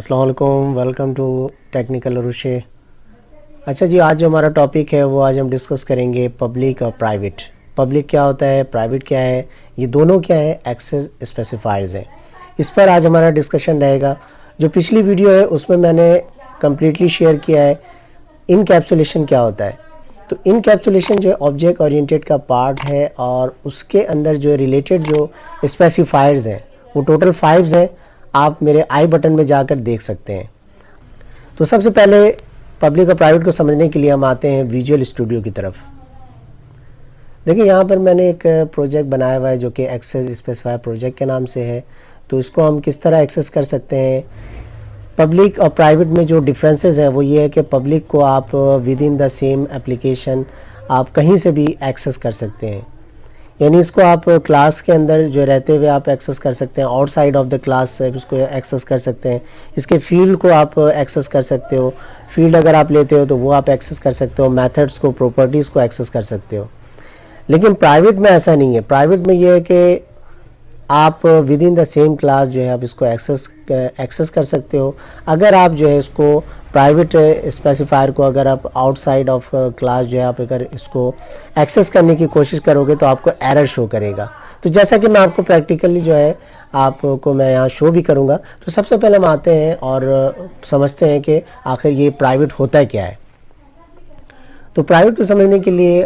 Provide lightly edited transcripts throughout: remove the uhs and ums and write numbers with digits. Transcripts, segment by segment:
अस्सलाम वालेकुम, welcome to technical रुशे। अच्छा जी, आज जो हमारा टॉपिक है वो आज हम डिस्कस करेंगे पब्लिक और प्राइवेट। पब्लिक क्या होता है, प्राइवेट क्या है, ये दोनों क्या है, एक्सेस स्पेसिफायर्स हैं। इस पर आज हमारा डिस्कशन रहेगा। जो पिछली वीडियो है उसमें मैंने कम्प्लीटली शेयर किया है इनकैप्सुलेशन क्या होता है। तो इनकैप्सुलेशन जो है ऑब्जेक्ट ओरिएंटेड का पार्ट है और उसके अंदर जो रिलेटेड जो स्पेसिफायर्स हैं वो टोटल 5 हैं। आप मेरे आई बटन में जाकर देख सकते हैं। तो सबसे पहले पब्लिक और प्राइवेट को समझने के लिए हम आते हैं विजुअल स्टूडियो की तरफ। देखिए यहाँ पर मैंने एक प्रोजेक्ट बनाया हुआ है जो कि एक्सेस स्पेसिफायर प्रोजेक्ट के नाम से है। तो इसको हम किस तरह एक्सेस कर सकते हैं। पब्लिक और प्राइवेट में जो डिफरेंसेस हैं वो ये है कि पब्लिक को आप with in the same application आप कहीं से भी एक्सेस कर सकते हैं, यानी इसको आप क्लास के अंदर जो रहते हुए आप एक्सेस कर सकते हैं, आउटसाइड ऑफ द क्लास से इसको एक्सेस कर सकते हैं। इसके फील्ड को आप एक्सेस कर सकते हो, फील्ड अगर आप लेते हो तो वो आप एक्सेस कर सकते हो, मेथड्स को, प्रॉपर्टीज़ को एक्सेस कर सकते हो। लेकिन प्राइवेट में ऐसा नहीं है। प्राइवेट में ये है कि आप with in the same class जो है आप इसको एक्सेस कर सकते हो। अगर आप जो है इसको प्राइवेट स्पेसिफायर को अगर आप आउटसाइड ऑफ क्लास जो है आप अगर इसको एक्सेस करने की कोशिश करोगे तो आपको एरर शो करेगा। तो जैसा कि मैं आपको प्रैक्टिकली जो है आपको मैं यहाँ शो भी करूँगा। तो सबसे पहले हम आते हैं और समझते हैं कि आखिर ये प्राइवेट होता क्या है। तो प्राइवेट को समझने के लिए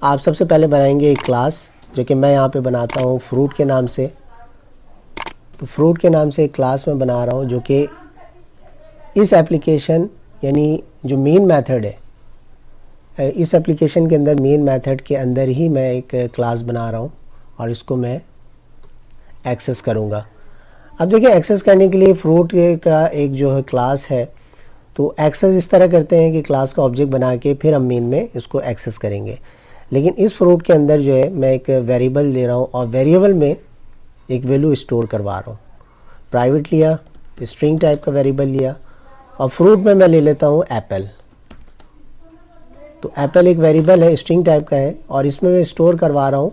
आप सबसे पहले बनाएंगे एक क्लास, जो कि मैं यहाँ पे बनाता हूँ फ्रूट के नाम से। तो फ्रूट के नाम से एक क्लास मैं बना रहा हूँ जो कि इस एप्लीकेशन यानी जो मेन मेथड है, इस एप्लीकेशन के अंदर मेन मेथड के अंदर ही मैं एक क्लास बना रहा हूँ और इसको मैं एक्सेस करूँगा। अब देखिए एक्सेस करने के लिए फ्रूट का एक जो है क्लास है, तो एक्सेस इस तरह करते हैं कि क्लास का ऑब्जेक्ट बना के फिर हम मेन में इसको एक्सेस करेंगे। लेकिन इस फ्रूट के अंदर जो है मैं एक वेरिएबल ले रहा हूँ और वेरिएबल में एक वैल्यू स्टोर करवा रहा हूँ। प्राइवेट लिया, स्ट्रिंग टाइप का वेरिएबल लिया और फ्रूट में मैं ले लेता हूँ एप्पल। तो एप्पल एक वेरिएबल है, स्ट्रिंग टाइप का है और इसमें मैं स्टोर करवा रहा हूँ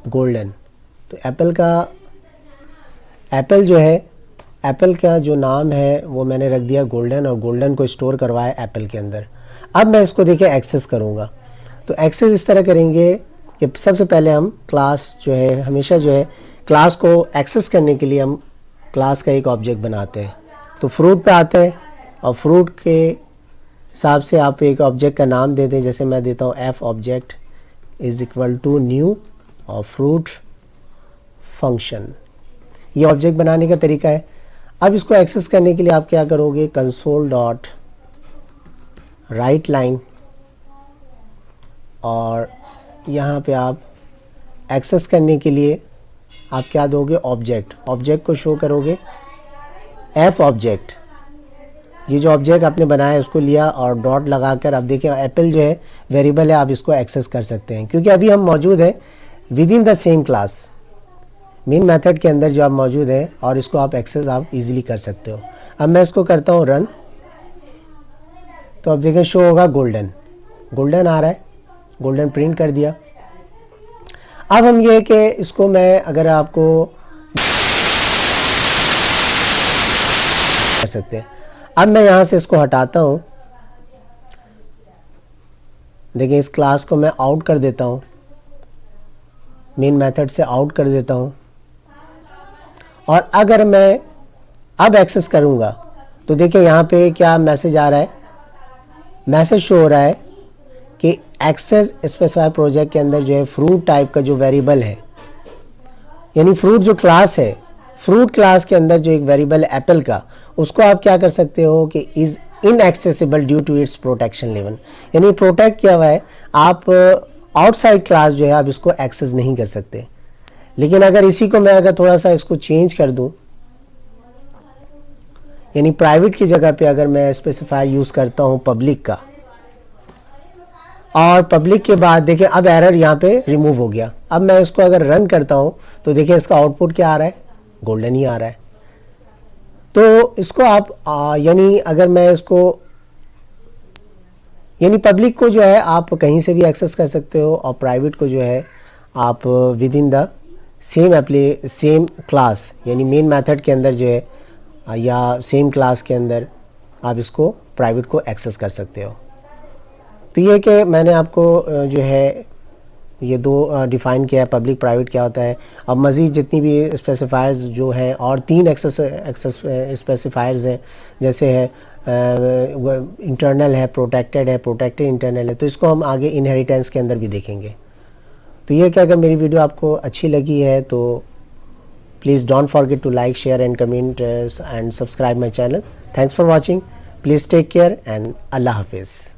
गोल्डन। तो एप्पल जो है, एप्पल का जो नाम है वो मैंने रख दिया गोल्डन और गोल्डन को स्टोर करवाया एप्पल के अंदर। अब मैं इसको देखिए एक्सेस करूँगा। तो एक्सेस इस तरह करेंगे कि सबसे पहले हम क्लास जो है, हमेशा जो है क्लास को एक्सेस करने के लिए हम क्लास का एक ऑब्जेक्ट बनाते हैं। तो फ्रूट पे आते हैं और फ्रूट के हिसाब से आप एक ऑब्जेक्ट का नाम दे दें। जैसे मैं देता हूँ F object is equal to new और फ्रूट फंक्शन। ये ऑब्जेक्ट बनाने का तरीका है। अब इसको एक्सेस करने के लिए आप क्या करोगे, कंसोल डॉट राइट लाइन और यहाँ पे आप एक्सेस करने के लिए आप क्या दोगे, ऑब्जेक्ट को शो करोगे एफ ऑब्जेक्ट। ये जो ऑब्जेक्ट आपने बनाया है उसको लिया और डॉट लगाकर अब देखिए एप्पल जो है वेरिएबल है, आप इसको एक्सेस कर सकते हैं क्योंकि अभी हम मौजूद है with in the same class, main method के अंदर जो आप मौजूद है और इसको आप एक्सेस आप इजीली कर सकते हो। अब मैं इसको करता हूँ रन, तो अब देखिए शो होगा गोल्डन आ रहा है, गोल्डन प्रिंट कर दिया। अब हम ये कि इसको मैं अगर आपको कर सकते हैं। अब मैं यहाँ से इसको हटाता हूँ। देखिए इस क्लास को मैं आउट कर देता हूँ, मेन मेथड से आउट कर देता हूँ और अगर मैं अब एक्सेस करूँगा तो देखिए यहाँ पे क्या मैसेज आ रहा है, मैसेज शो हो रहा है कि एक्सेस स्पेसिफायर प्रोजेक्ट के अंदर जो है फ्रूट टाइप का जो वेरिएबल है, यानी फ्रूट जो क्लास है, फ्रूट क्लास के अंदर जो एक वेरिएबल है एप्पल का, उसको आप क्या कर सकते हो कि is inaccessible due to its protection level, यानी प्रोटेक्ट किया हुआ है। आप आउटसाइड क्लास जो है आप इसको एक्सेस नहीं कर सकते। लेकिन अगर इसी को मैं अगर थोड़ा सा इसको चेंज कर दूं, यानी प्राइवेट की जगह पे अगर मैं स्पेसिफायर यूज करता हूं पब्लिक का, और पब्लिक के बाद देखिए अब एरर यहाँ पे रिमूव हो गया। अब मैं इसको अगर रन करता हूँ तो देखिए इसका आउटपुट क्या आ रहा है, गोल्डन ही आ रहा है। तो इसको आप यानी अगर मैं इसको, यानी पब्लिक को जो है आप कहीं से भी एक्सेस कर सकते हो और प्राइवेट को जो है आप with in the same class यानी मेन मेथड के अंदर जो है या सेम क्लास के अंदर आप इसको प्राइवेट को एक्सेस कर सकते हो। तो ये कि मैंने आपको जो है ये दो डिफ़ाइन किया है, पब्लिक प्राइवेट क्या होता है। अब मज़ीद जितनी भी स्पेसिफायर्स जो हैं, और 3 एक्सेस स्पेसिफायर्स हैं, जैसे है इंटरनल है, प्रोटेक्टेड इंटरनल है, तो इसको हम आगे इनहेरिटेंस के अंदर भी देखेंगे। तो ये क्या, अगर मेरी वीडियो आपको अच्छी लगी है तो please don't forget to like, share and comment and subscribe my channel. Thanks for watching. Please take care and अल्लाह हाफिज़।